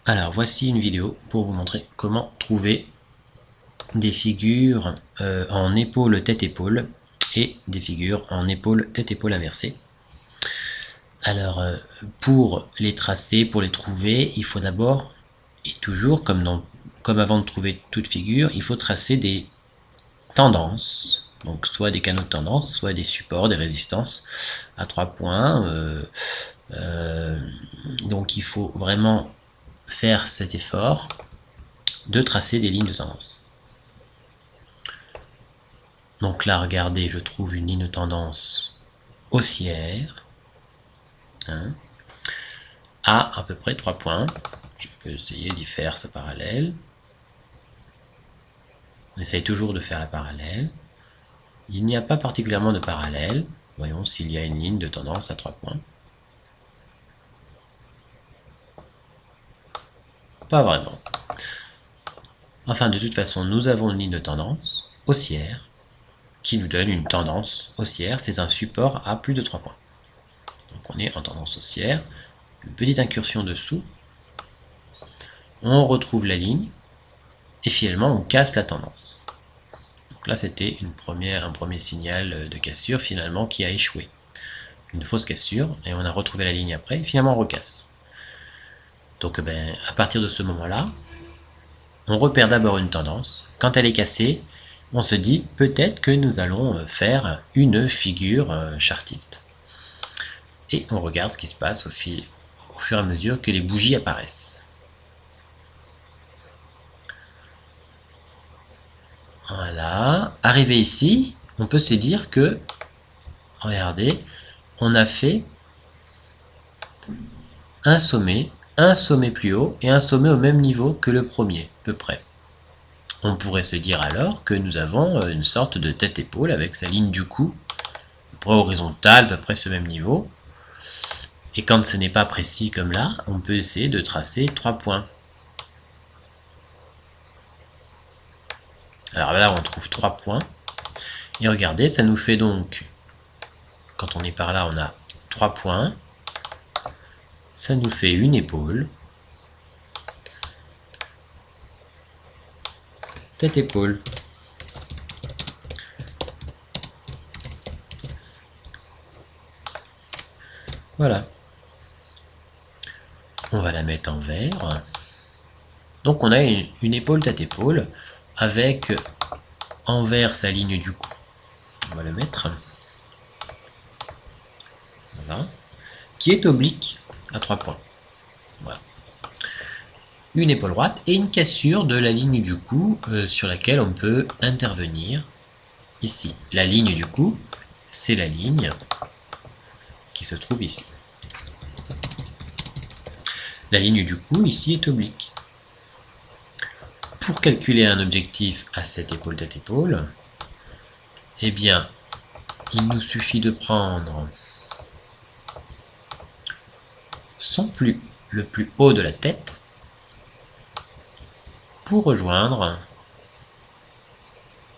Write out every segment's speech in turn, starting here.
Alors voici une vidéo pour vous montrer comment trouver des figures en épaule tête-épaule et des figures en épaule tête-épaule inversée. Alors pour les tracer, pour les trouver, il faut d'abord et toujours comme avant de trouver toute figure, il faut tracer des tendances, donc soit des canaux de tendance, soit des supports, des résistances à 3 points. Donc il faut vraiment faire cet effort de tracer des lignes de tendance. Donc là, regardez, je trouve une ligne de tendance haussière à peu près 3 points. Je peux essayer d'y faire sa parallèle. On essaye toujours de faire la parallèle. Il n'y a pas particulièrement de parallèle. Voyons s'il y a une ligne de tendance à 3 points. Pas vraiment. Enfin, de toute façon, nous avons une ligne de tendance haussière qui nous donne une tendance haussière. C'est un support à plus de 3 points. Donc on est en tendance haussière. Une petite incursion dessous. On retrouve la ligne. Et finalement, on casse la tendance. Donc là, c'était un premier signal de cassure finalement qui a échoué. Une fausse cassure, et on a retrouvé la ligne après, et finalement on recasse. Donc à partir de ce moment-là, on repère d'abord une tendance. Quand elle est cassée, on se dit peut-être que nous allons faire une figure chartiste. Et on regarde ce qui se passe au fur et à mesure que les bougies apparaissent. Voilà. Arrivé ici, on peut se dire que, regardez, on a fait un sommet plus haut et un sommet au même niveau que le premier, à peu près. On pourrait se dire alors que nous avons une sorte de tête-épaule avec sa ligne du cou, à peu près horizontale, à peu près ce même niveau. Et quand ce n'est pas précis comme là, on peut essayer de tracer 3 points. Alors là, on trouve 3 points. Et regardez, ça nous fait donc, quand on est par là, on a 3 points. Ça nous fait une épaule. Tête-épaule. Voilà. On va la mettre en vert. Donc on a une épaule tête-épaule avec en vert sa ligne du cou. On va le mettre. Voilà. Qui est oblique à 3 points. Voilà. Une épaule droite et une cassure de la ligne du cou sur laquelle on peut intervenir. Ici, la ligne du cou, c'est la ligne qui se trouve ici. La ligne du cou ici est oblique. Pour calculer un objectif à cette épaule tête-épaule, eh bien, il nous suffit de prendre le plus haut de la tête pour rejoindre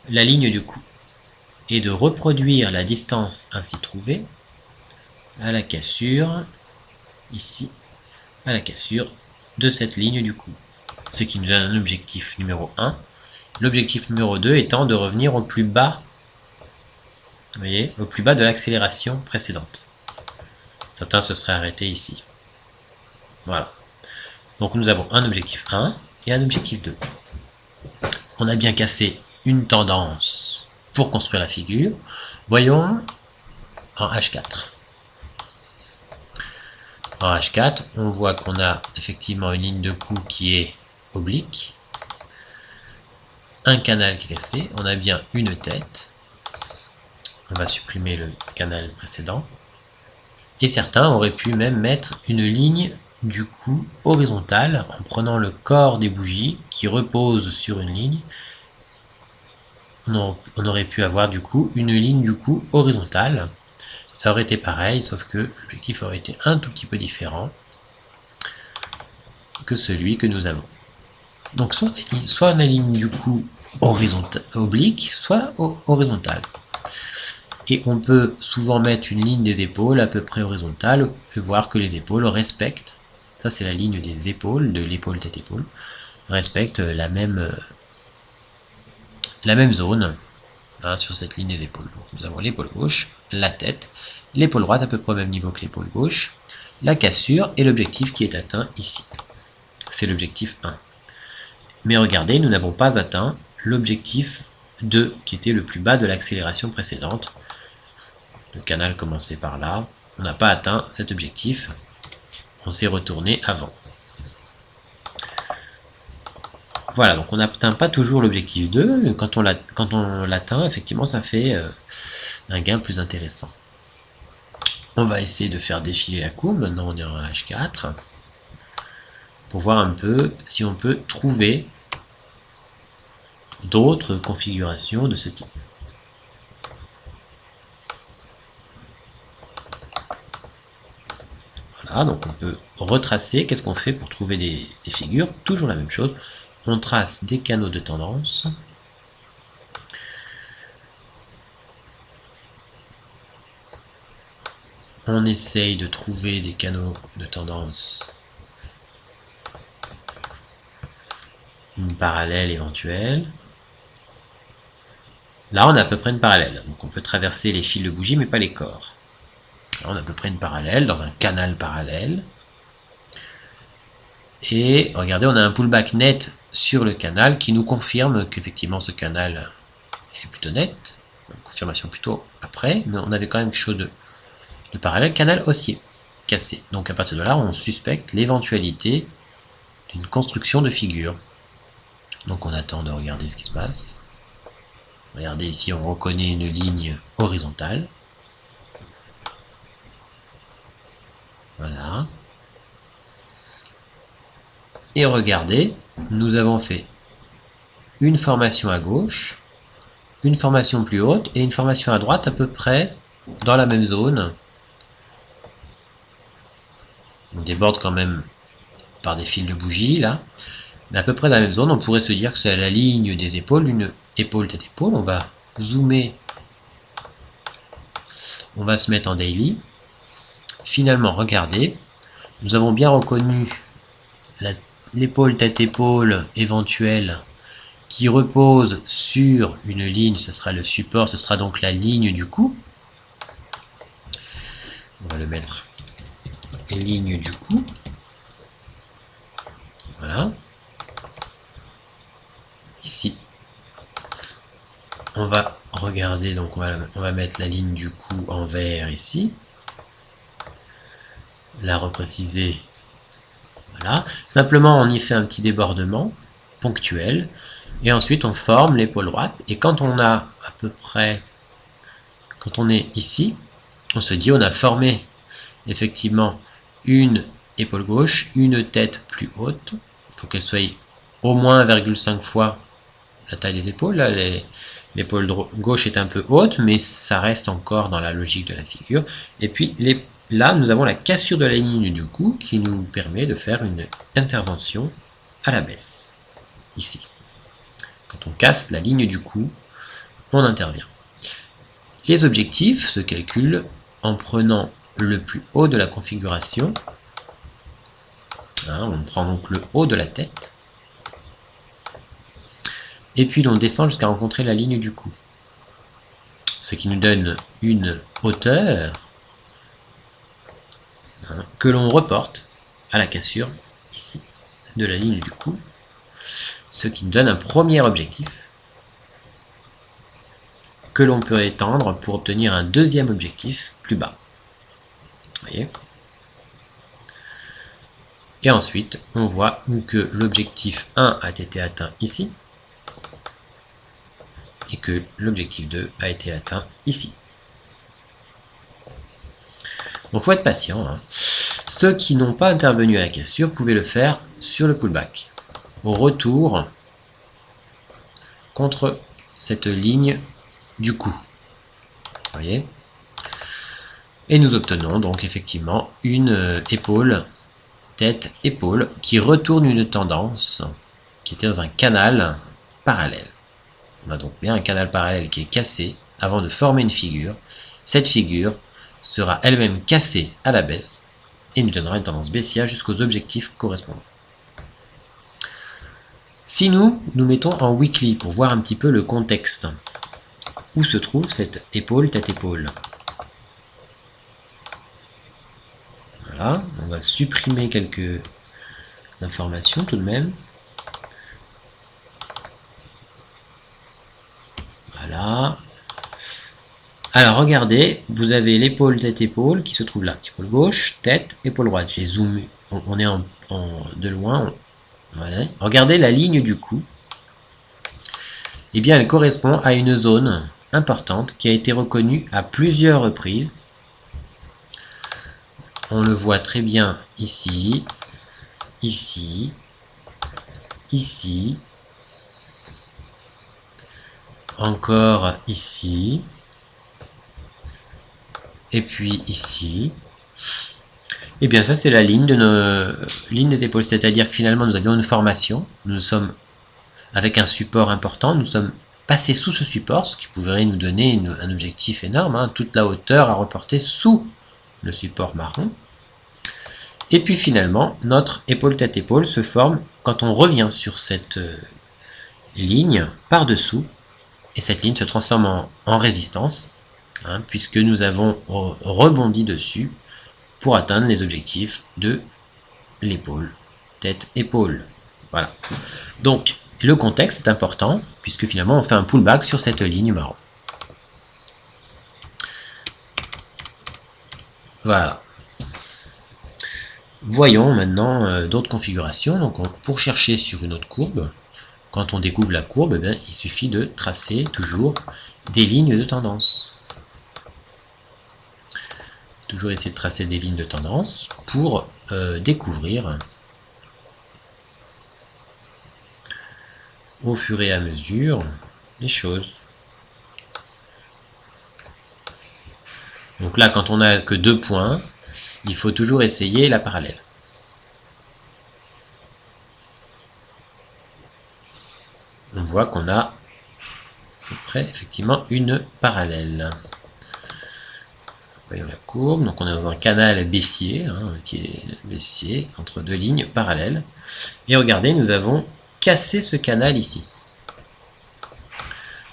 la ligne du cou et de reproduire la distance ainsi trouvée à la cassure, ici, à la cassure de cette ligne du cou. Ce qui nous donne un objectif numéro 1. L'objectif numéro 2 étant de revenir au plus bas, vous voyez, au plus bas de l'accélération précédente. Certains se seraient arrêtés ici. Voilà. Donc nous avons un objectif 1 et un objectif 2. On a bien cassé une tendance pour construire la figure. Voyons en H4. En H4, on voit qu'on a effectivement une ligne de cou qui est oblique, un canal qui est cassé, on a bien une tête, on va supprimer le canal précédent, et certains auraient pu même mettre une ligne du cou horizontale en prenant le corps des bougies qui repose sur une ligne. On aurait pu avoir du coup une ligne du cou horizontale. Ça aurait été pareil, sauf que l'objectif aurait été un tout petit peu différent que celui que nous avons. Donc soit on aligne du cou oblique, soit horizontale. Et on peut souvent mettre une ligne des épaules à peu près horizontale et voir que les épaules respectent ça c'est la ligne des épaules, de l'épaule tête-épaule, respecte la même zone hein, sur cette ligne des épaules. Donc, nous avons l'épaule gauche, la tête, l'épaule droite à peu près au même niveau que l'épaule gauche, la cassure et l'objectif qui est atteint ici. C'est l'objectif 1. Mais regardez, nous n'avons pas atteint l'objectif 2 qui était le plus bas de l'accélération précédente. Le canal commençait par là. On n'a pas atteint cet objectif. On s'est retourné avant. Voilà, donc on n'atteint pas toujours l'objectif 2. Quand on l'atteint, effectivement, ça fait un gain plus intéressant. On va essayer de faire défiler la courbe. Maintenant, on est en H4. Pour voir un peu si on peut trouver d'autres configurations de ce type. Voilà, donc on peut retracer. Qu'est-ce qu'on fait pour trouver des figures? Toujours la même chose. On trace des canaux de tendance. On essaye de trouver des canaux de tendance, une parallèle éventuelle. Là, on a à peu près une parallèle. Donc on peut traverser les fils de bougie, mais pas les corps. Là, on a à peu près une parallèle, dans un canal parallèle. Et regardez, on a un pullback net sur le canal qui nous confirme qu'effectivement ce canal est plutôt net. Une confirmation plutôt après, mais on avait quand même quelque chose de parallèle. Canal haussier, cassé. Donc à partir de là, on suspecte l'éventualité d'une construction de figure. Donc on attend de regarder ce qui se passe. Regardez ici, on reconnaît une ligne horizontale. Voilà. Et regardez, nous avons fait une formation à gauche, une formation plus haute et une formation à droite à peu près dans la même zone. On déborde quand même par des fils de bougie là, mais à peu près dans la même zone. On pourrait se dire que c'est la ligne des épaules, une épaule tête épaule. On va zoomer, on va se mettre en daily. Finalement, regardez, nous avons bien reconnu l'épaule tête-épaule éventuelle qui repose sur une ligne, ce sera le support, ce sera donc la ligne du cou. On va le mettre ligne du cou. Voilà. Ici. On va regarder, donc on va mettre la ligne du cou en vert ici. La repréciser. Voilà. Simplement, on y fait un petit débordement ponctuel. Et ensuite, on forme l'épaule droite. Et quand on a à peu près... Quand on est ici, on se dit on a formé effectivement une épaule gauche, une tête plus haute. Il faut qu'elle soit au moins 1,5 fois la taille des épaules. Là, l'épaule gauche est un peu haute, mais ça reste encore dans la logique de la figure. Et puis là, nous avons la cassure de la ligne du cou qui nous permet de faire une intervention à la baisse. Ici. Quand on casse la ligne du cou, on intervient. Les objectifs se calculent en prenant le plus haut de la configuration. On prend donc le haut de la tête. Et puis on descend jusqu'à rencontrer la ligne du cou. Ce qui nous donne une hauteur que l'on reporte à la cassure ici de la ligne du cou. Ce qui nous donne un premier objectif que l'on peut étendre pour obtenir un deuxième objectif plus bas. Vous voyez ? Et ensuite, on voit que l'objectif 1 a été atteint ici et que l'objectif 2 a été atteint ici. Donc il faut être patient. Ceux qui n'ont pas intervenu à la cassure pouvaient le faire sur le pullback. Au retour contre cette ligne du cou. Vous voyez ? Et nous obtenons donc effectivement une épaule, tête-épaule, qui retourne une tendance qui était dans un canal parallèle. On a donc bien un canal parallèle qui est cassé avant de former une figure. Cette figure sera elle-même cassée à la baisse et nous donnera une tendance baissière jusqu'aux objectifs correspondants. Si nous mettons en weekly pour voir un petit peu le contexte, où se trouve cette épaule, tête-épaule. Voilà, on va supprimer quelques informations tout de même. Voilà. Alors regardez, vous avez l'épaule, tête-épaule qui se trouve là. Épaule gauche, tête, épaule droite. J'ai zoomé, on est de loin. Voilà. Regardez la ligne du cou. Eh bien, elle correspond à une zone importante qui a été reconnue à plusieurs reprises. On le voit très bien ici, ici, ici, encore ici, et puis ici. Et bien ça c'est la ligne de nos lignes des épaules, c'est-à-dire que finalement nous avions une formation, nous sommes avec un support important, nous sommes passés sous ce support, ce qui pourrait nous donner un objectif énorme, hein, toute la hauteur à reporter sous le support marron. Et puis finalement, notre épaule-tête-épaule se forme quand on revient sur cette ligne par-dessous, et cette ligne se transforme en résistance, hein, puisque nous avons rebondi dessus pour atteindre les objectifs de l'épaule, tête-épaule. Voilà. Donc, le contexte est important, puisque finalement on fait un pullback sur cette ligne marron. Voilà. Voyons maintenant d'autres configurations. Donc, pour chercher sur une autre courbe, quand on découvre la courbe, eh bien, il suffit de tracer toujours des lignes de tendance. Toujours essayer de tracer des lignes de tendance pour découvrir au fur et à mesure les choses. Donc là, quand on n'a que 2 points, il faut toujours essayer la parallèle. On voit qu'on a à peu près effectivement une parallèle. Voyons la courbe, donc on est dans un canal baissier, hein, qui est baissier, entre 2 lignes parallèles. Et regardez, nous avons cassé ce canal ici.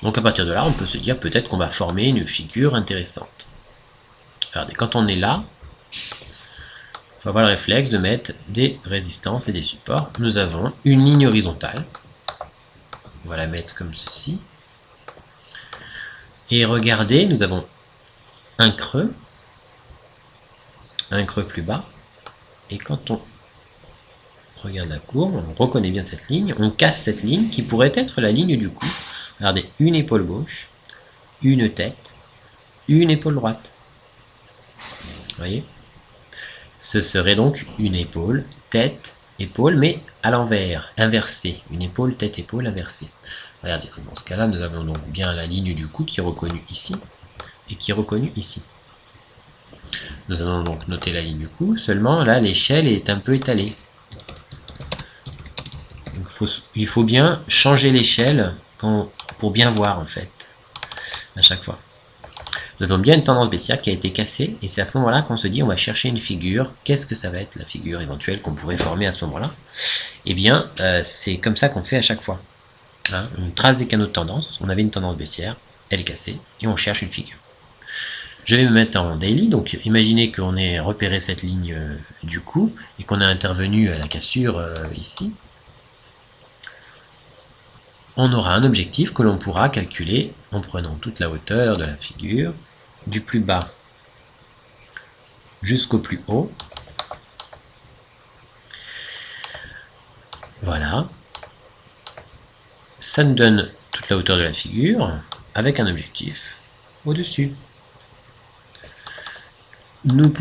Donc à partir de là, on peut se dire peut-être qu'on va former une figure intéressante. Regardez, quand on est là, il faut avoir le réflexe de mettre des résistances et des supports. Nous avons une ligne horizontale. On va la mettre comme ceci. Et regardez, nous avons un creux plus bas. Et quand on regarde la courbe, on reconnaît bien cette ligne, on casse cette ligne qui pourrait être la ligne du cou. Regardez, une épaule gauche, une tête, une épaule droite. Vous voyez? Ce serait donc une épaule, tête, épaule, mais à l'envers, inversée. Une épaule, tête, épaule inversée. Regardez, dans ce cas-là, nous avons donc bien la ligne du cou qui est reconnue ici et qui est reconnue ici. Nous allons donc noter la ligne du cou, seulement là, l'échelle est un peu étalée. Donc, il faut bien changer l'échelle pour bien voir, en fait, à chaque fois. Nous avons bien une tendance baissière qui a été cassée, et c'est à ce moment-là qu'on se dit on va chercher une figure. Qu'est-ce que ça va être la figure éventuelle qu'on pourrait former à ce moment-là? Eh bien, c'est comme ça qu'on fait à chaque fois. Hein, on trace des canaux de tendance, on avait une tendance baissière, elle est cassée, et on cherche une figure. Je vais me mettre en daily, donc imaginez qu'on ait repéré cette ligne du cou, et qu'on a intervenu à la cassure ici. On aura un objectif que l'on pourra calculer en prenant toute la hauteur de la figure, du plus bas jusqu'au plus haut. Voilà. Ça nous donne toute la hauteur de la figure avec un objectif au-dessus. Nous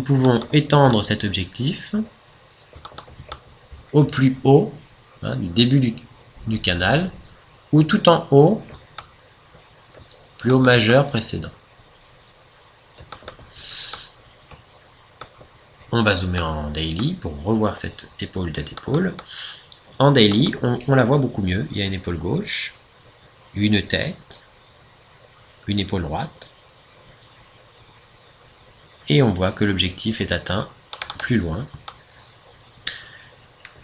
pouvons étendre cet objectif au plus haut, hein, du début du canal, ou tout en haut, plus haut majeur précédent. On va zoomer en daily pour revoir cette épaule, tête, épaule. En daily, on la voit beaucoup mieux. Il y a une épaule gauche, une tête, une épaule droite. Et on voit que l'objectif est atteint plus loin.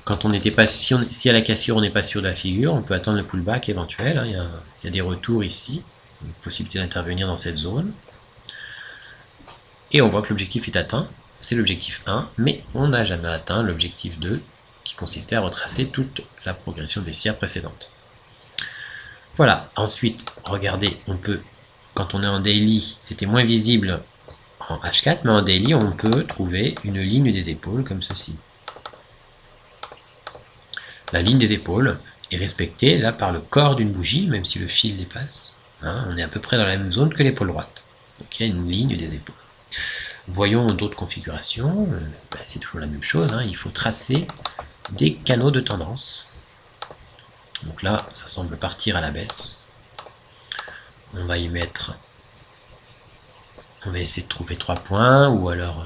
Quand on n'était pas, si à la cassure on n'est pas sûr de la figure, on peut attendre le pullback éventuel. Hein. Il y a des retours ici, une possibilité d'intervenir dans cette zone. Et on voit que l'objectif est atteint, c'est l'objectif 1, mais on n'a jamais atteint l'objectif 2, qui consistait à retracer toute la progression baissière précédente. Voilà, ensuite, regardez, on peut, quand on est en daily, c'était moins visible en H4, mais en daily, on peut trouver une ligne des épaules comme ceci. La ligne des épaules est respectée là par le corps d'une bougie, même si le fil dépasse. Hein, on est à peu près dans la même zone que l'épaule droite. Donc il y a une ligne des épaules. Voyons d'autres configurations. C'est toujours la même chose. Hein, il faut tracer des canaux de tendance. Donc là, ça semble partir à la baisse. On va y mettre... On va essayer de trouver 3 points, ou alors...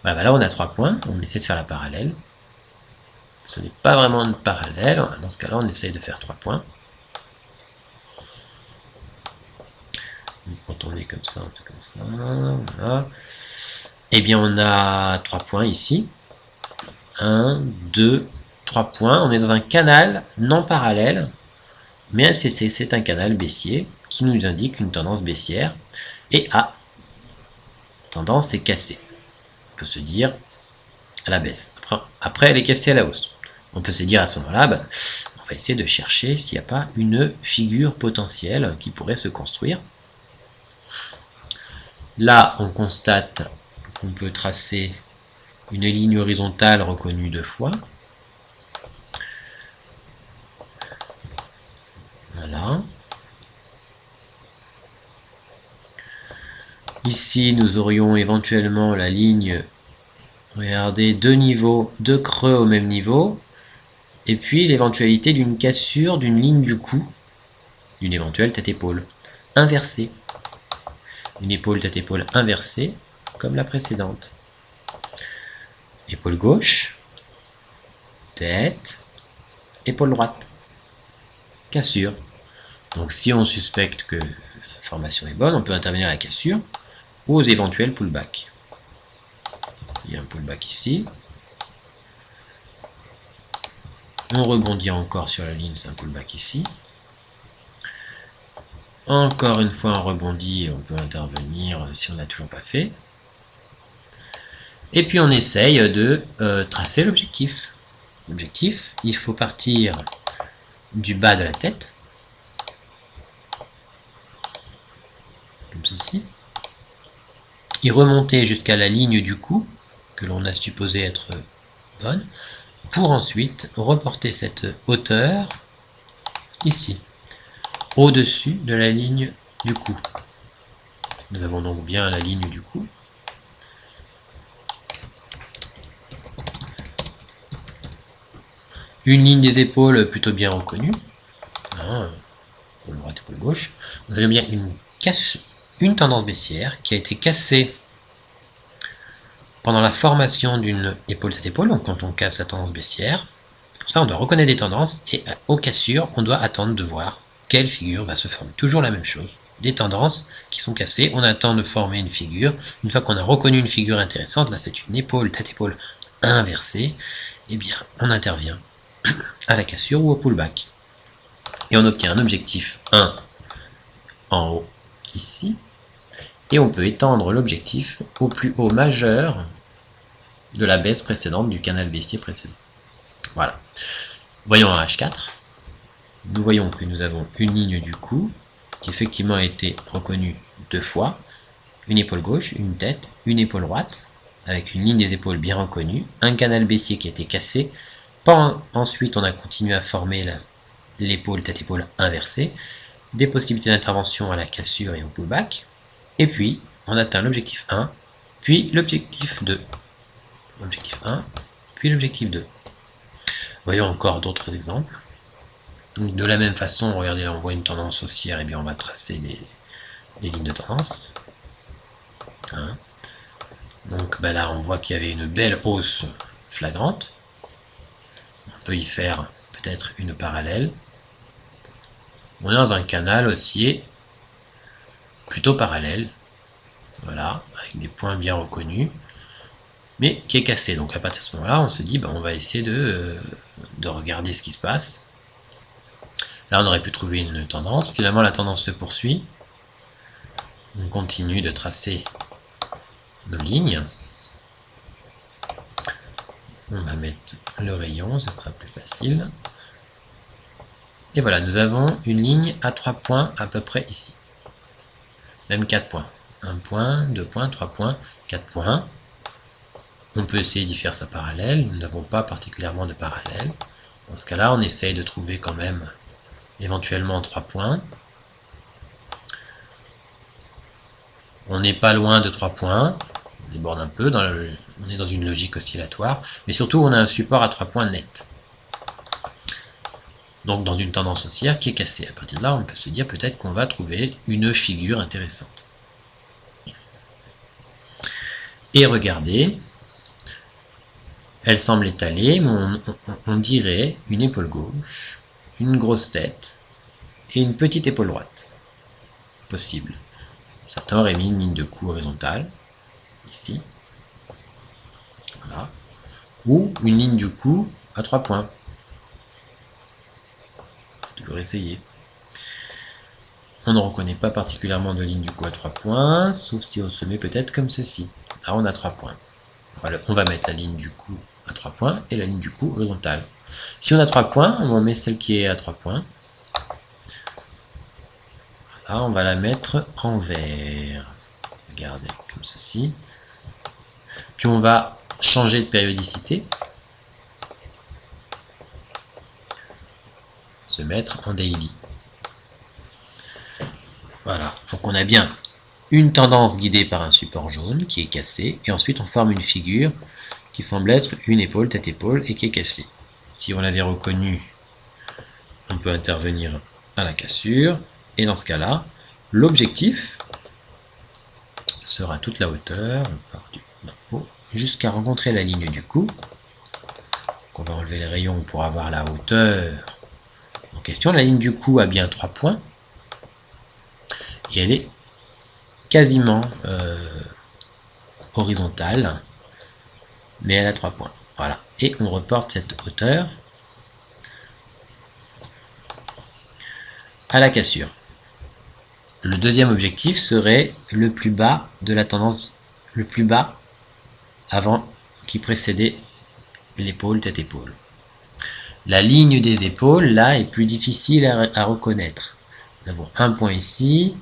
Voilà, là on a 3 points. On essaie de faire la parallèle. Ce n'est pas vraiment une parallèle. Dans ce cas-là, on essaye de faire 3 points. Quand on est comme ça, un peu comme ça, voilà. Eh bien, on a 3 points ici. 1, 2, 3 points. On est dans un canal non parallèle, mais c'est un canal baissier qui nous indique une tendance baissière. Et tendance est cassée. On peut se dire à la baisse. Après, elle est cassée à la hausse. On peut se dire à ce moment-là, on va essayer de chercher s'il n'y a pas une figure potentielle qui pourrait se construire. Là, on constate qu'on peut tracer une ligne horizontale reconnue 2 fois. Voilà. Ici, nous aurions éventuellement la ligne, regardez, 2 niveaux, 2 creux au même niveau, et puis l'éventualité d'une cassure d'une ligne du cou, d'une éventuelle tête-épaule inversée. Une épaule tête-épaule inversée, comme la précédente. Épaule gauche, tête, épaule droite, cassure. Donc si on suspecte que la formation est bonne, on peut intervenir à la cassure ou aux éventuels pullbacks. Il y a un pullback ici. On rebondit encore sur la ligne, c'est un pullback ici. Encore une fois, on rebondit, on peut intervenir si on n'a toujours pas fait. Et puis on essaye de tracer l'objectif. L'objectif, il faut partir du bas de la tête, comme ceci, et remonter jusqu'à la ligne du cou, que l'on a supposé être bonne, pour ensuite reporter cette hauteur ici, au-dessus de la ligne du cou. Nous avons donc bien la ligne du cou. Une ligne des épaules plutôt bien reconnue. Hein, épaule droite, épaule gauche. Vous avez bien une tendance baissière qui a été cassée pendant la formation d'une épaule tête épaule, donc quand on casse la tendance baissière. Pour ça, on doit reconnaître des tendances et aux cassures, on doit attendre de voir quelle figure va se former. Toujours la même chose. Des tendances qui sont cassées, on attend de former une figure. Une fois qu'on a reconnu une figure intéressante, là c'est une épaule tête-épaule inversée, eh bien on intervient à la cassure ou au pullback. Et on obtient un objectif 1 en haut, ici, et on peut étendre l'objectif au plus haut majeur de la baisse précédente, du canal baissier précédent. Voilà. Voyons en H4. Nous voyons que nous avons une ligne du cou qui effectivement a été reconnue 2 fois, une épaule gauche, une tête, une épaule droite, avec une ligne des épaules bien reconnue, un canal baissier qui a été cassé. Ensuite, on a continué à former l'épaule tête-épaule inversée, des possibilités d'intervention à la cassure et au pullback, et puis on atteint l'objectif 1, puis l'objectif 2. L'objectif 1, puis l'objectif 2. Voyons encore d'autres exemples. Donc, de la même façon, regardez là, on voit une tendance haussière, et bien on va tracer des lignes de tendance. Hein. Donc là, on voit qu'il y avait une belle hausse flagrante. On peut y faire peut-être une parallèle. On est dans un canal haussier plutôt parallèle. Voilà, avec des points bien reconnus. mais qui est cassée. Donc à partir de ce moment-là, on se dit, on va essayer de regarder ce qui se passe. Là, on aurait pu trouver une tendance. Finalement, la tendance se poursuit. On continue de tracer nos lignes. On va mettre le rayon, ce sera plus facile. Et voilà, nous avons une ligne à 3 points à peu près ici. Même 4 points. 1 point, 2 points, 3 points, 4 points. On peut essayer d'y faire sa parallèle. Nous n'avons pas particulièrement de parallèle. Dans ce cas-là, on essaye de trouver quand même éventuellement 3 points. On n'est pas loin de 3 points. On déborde un peu. On est dans une logique oscillatoire. Mais surtout, on a un support à 3 points net. Donc dans une tendance haussière qui est cassée. À partir de là, on peut se dire peut-être qu'on va trouver une figure intéressante. Et regardez, elle semble étalée, mais on dirait une épaule gauche, une grosse tête et une petite épaule droite. Possible. Certains auraient mis une ligne de cou horizontale, ici. Voilà. Ou une ligne du cou à 3 points. Toujours essayer. On ne reconnaît pas particulièrement de ligne du cou à 3 points, sauf si on se met peut-être comme ceci. Là, on a 3 points. Voilà, on va mettre la ligne du cou à 3 points et la ligne du cou horizontale. Si on a 3 points, on met celle qui est à 3 points. Là, on va la mettre en vert. Regardez, comme ceci. Puis on va changer de périodicité. Se mettre en daily. Voilà, donc on a bien une tendance guidée par un support jaune qui est cassé, et ensuite on forme une figure qui semble être une épaule, tête-épaule, et qui est cassée. Si on l'avait reconnu, on peut intervenir à la cassure, et dans ce cas-là, l'objectif sera toute la hauteur, on part du haut, jusqu'à rencontrer la ligne du cou. Donc on va enlever les rayons pour avoir la hauteur en question. La ligne du cou a bien 3 points, et elle est quasiment horizontale, mais elle a 3 points. Voilà. Et on reporte cette hauteur à la cassure. Le deuxième objectif serait le plus bas de la tendance, le plus bas avant qui précédait l'épaule, tête-épaule. La ligne des épaules, là, est plus difficile à reconnaître. Nous avons un point ici,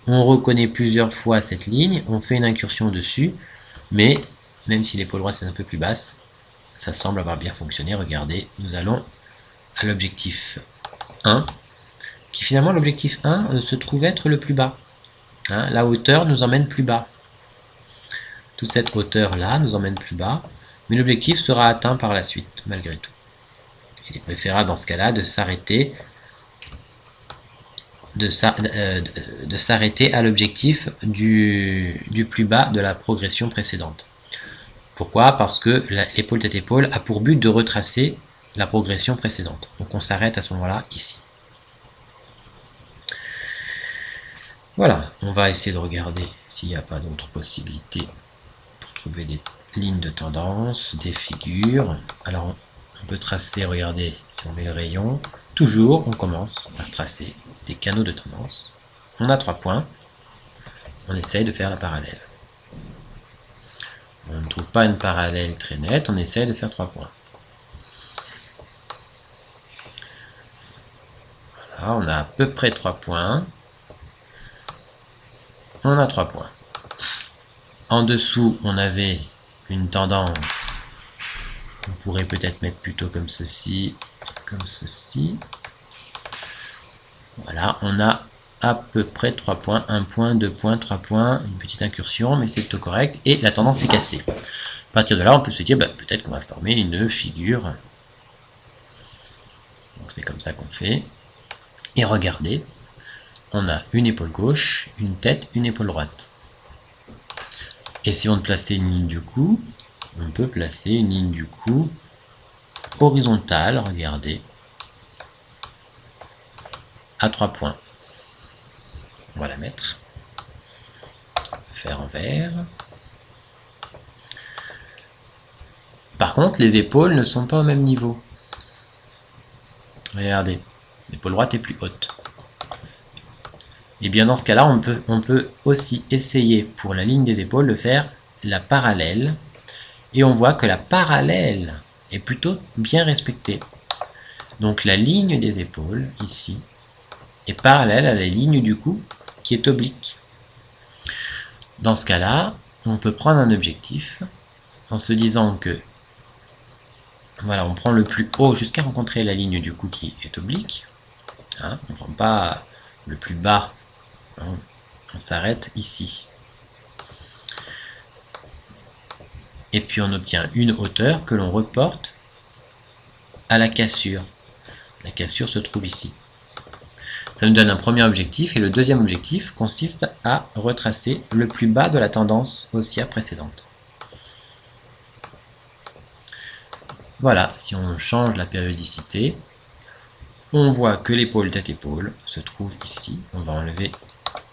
on reconnaît plusieurs fois cette ligne, on fait une incursion dessus, mais même si l'épaule droite est un peu plus basse, ça semble avoir bien fonctionné. Regardez, nous allons à l'objectif 1, qui finalement l'objectif 1 se trouve être le plus bas. Hein, la hauteur nous emmène plus bas. Toute cette hauteur là nous emmène plus bas, mais l'objectif sera atteint par la suite, malgré tout. Il est préférable dans ce cas-là de s'arrêter à l'objectif du plus bas de la progression précédente. Pourquoi? Parce que l'épaule tête-épaule a pour but de retracer la progression précédente. Donc on s'arrête à ce moment-là ici. Voilà, on va essayer de regarder s'il n'y a pas d'autres possibilités pour trouver des lignes de tendance, des figures. Alors on peut tracer, regardez, si on met le rayon, toujours on commence par tracer des canaux de tendance. On a 3 points, on essaye de faire la parallèle. On ne trouve pas une parallèle très nette, on essaye de faire 3 points. Voilà, on a à peu près 3 points. On a 3 points. En dessous, on avait une tendance. On pourrait peut-être mettre plutôt comme ceci, comme ceci. Voilà, on a à peu près 3 points, 1 point, 2 points, 3 points, une petite incursion, mais c'est plutôt correct, et la tendance est cassée. À partir de là, on peut se dire, peut-être qu'on va former une figure. Donc c'est comme ça qu'on fait. Et regardez, on a une épaule gauche, une tête, une épaule droite. Essayons de placer une ligne du cou. On peut placer une ligne du cou horizontale, regardez, à 3 points. On va la mettre. Faire en vert. Par contre, les épaules ne sont pas au même niveau. Regardez, l'épaule droite est plus haute. Et bien dans ce cas-là, on peut aussi essayer pour la ligne des épaules de faire la parallèle. Et on voit que la parallèle est plutôt bien respectée. Donc la ligne des épaules, ici, est parallèle à la ligne du cou qui est oblique. Dans ce cas-là, on peut prendre un objectif en se disant que voilà, on prend le plus haut jusqu'à rencontrer la ligne du cou qui est oblique. Hein, on ne prend pas le plus bas, hein, on s'arrête ici. Et puis on obtient une hauteur que l'on reporte à la cassure. La cassure se trouve ici. Ça nous donne un premier objectif, et le deuxième objectif consiste à retracer le plus bas de la tendance haussière précédente. Voilà, si on change la périodicité, on voit que l'épaule tête-épaule se trouve ici. On va enlever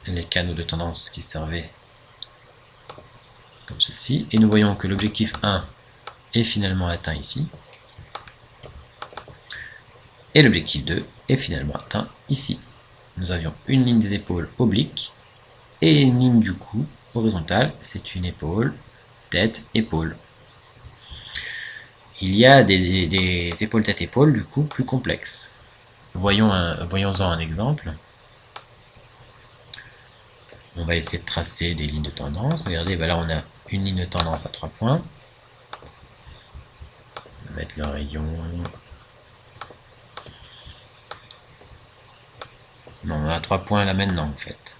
les canaux de tendance qui servaient comme ceci, et nous voyons que l'objectif 1 est finalement atteint ici, et l'objectif 2 est finalement atteint ici. Nous avions une ligne des épaules oblique et une ligne du cou horizontale, c'est une épaule, tête, épaule. Il y a des épaules tête-épaule du coup plus complexes. Voyons-en un exemple. On va essayer de tracer des lignes de tendance. Regardez, ben là on a une ligne de tendance à 3 points. On va mettre le rayon. Non, on a 3 points là maintenant en fait.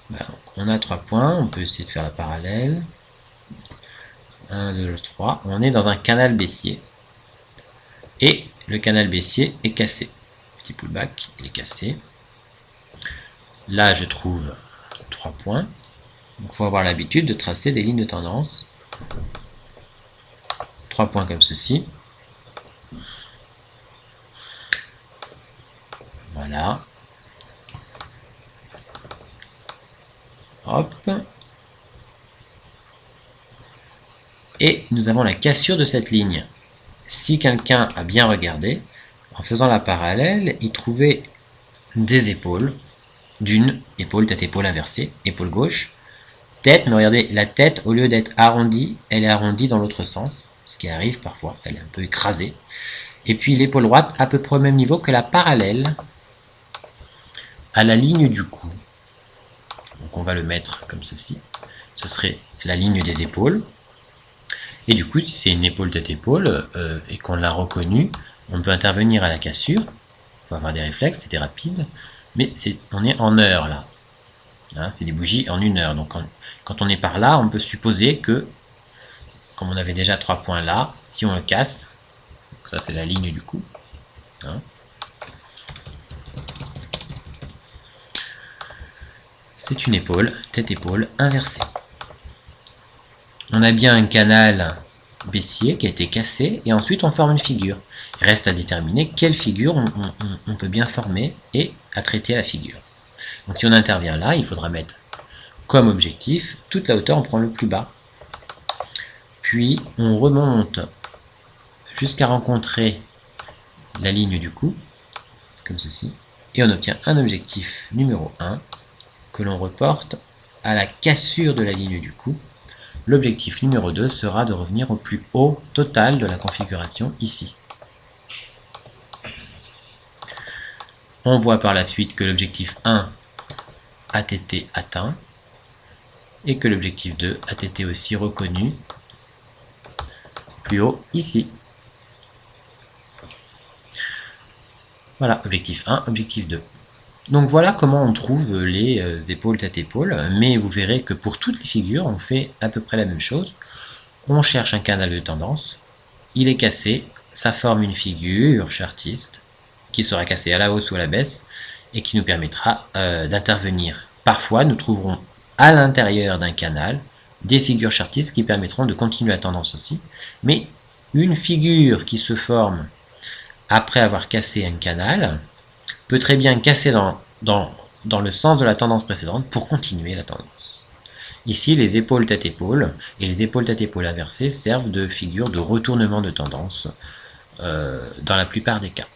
Voilà, on a 3 points, on peut essayer de faire la parallèle. 1, 2, 3. On est dans un canal baissier. Et le canal baissier est cassé. Petit pullback, il est cassé. Là, je trouve 3 points. Donc, il faut avoir l'habitude de tracer des lignes de tendance. 3 points comme ceci. Voilà. Hop. Et nous avons la cassure de cette ligne. Si quelqu'un a bien regardé, en faisant la parallèle, il trouvait des épaules, d'une épaule, tête-épaule inversée, épaule gauche, tête, mais regardez, la tête, au lieu d'être arrondie, elle est arrondie dans l'autre sens, ce qui arrive parfois, elle est un peu écrasée. Et puis l'épaule droite, à peu près au même niveau que la parallèle à la ligne du cou. Donc on va le mettre comme ceci. Ce serait la ligne des épaules. Et du coup, si c'est une épaule tête-épaule et qu'on l'a reconnue, on peut intervenir à la cassure. Il faut avoir des réflexes, c'était rapide. Mais on est en heure là. Hein, c'est des bougies en 1 heure. Donc quand on est par là, on peut supposer que, comme on avait déjà 3 points là, si on le casse, donc ça c'est la ligne du cou. Hein, c'est une épaule, tête-épaule inversée. On a bien un canal baissier qui a été cassé et ensuite on forme une figure. Il reste à déterminer quelle figure on peut bien former et à traiter la figure. Donc si on intervient là, il faudra mettre comme objectif toute la hauteur, on prend le plus bas. Puis on remonte jusqu'à rencontrer la ligne du cou, comme ceci, et on obtient un objectif numéro 1 que l'on reporte à la cassure de la ligne du cou. L'objectif numéro 2 sera de revenir au plus haut total de la configuration ici. On voit par la suite que l'objectif 1 a été atteint et que l'objectif 2 a été aussi reconnu plus haut ici. Voilà, objectif 1, objectif 2. Donc voilà comment on trouve les épaules tête-épaule, mais vous verrez que pour toutes les figures, on fait à peu près la même chose. On cherche un canal de tendance, il est cassé, ça forme une figure chartiste qui sera cassée à la hausse ou à la baisse et qui nous permettra d'intervenir. Parfois, nous trouverons à l'intérieur d'un canal des figures chartistes qui permettront de continuer la tendance aussi, mais une figure qui se forme après avoir cassé un canal peut très bien casser dans le sens de la tendance précédente pour continuer la tendance. Ici, les épaules tête-épaule et les épaules tête-épaule inversées servent de figure de retournement de tendance dans la plupart des cas.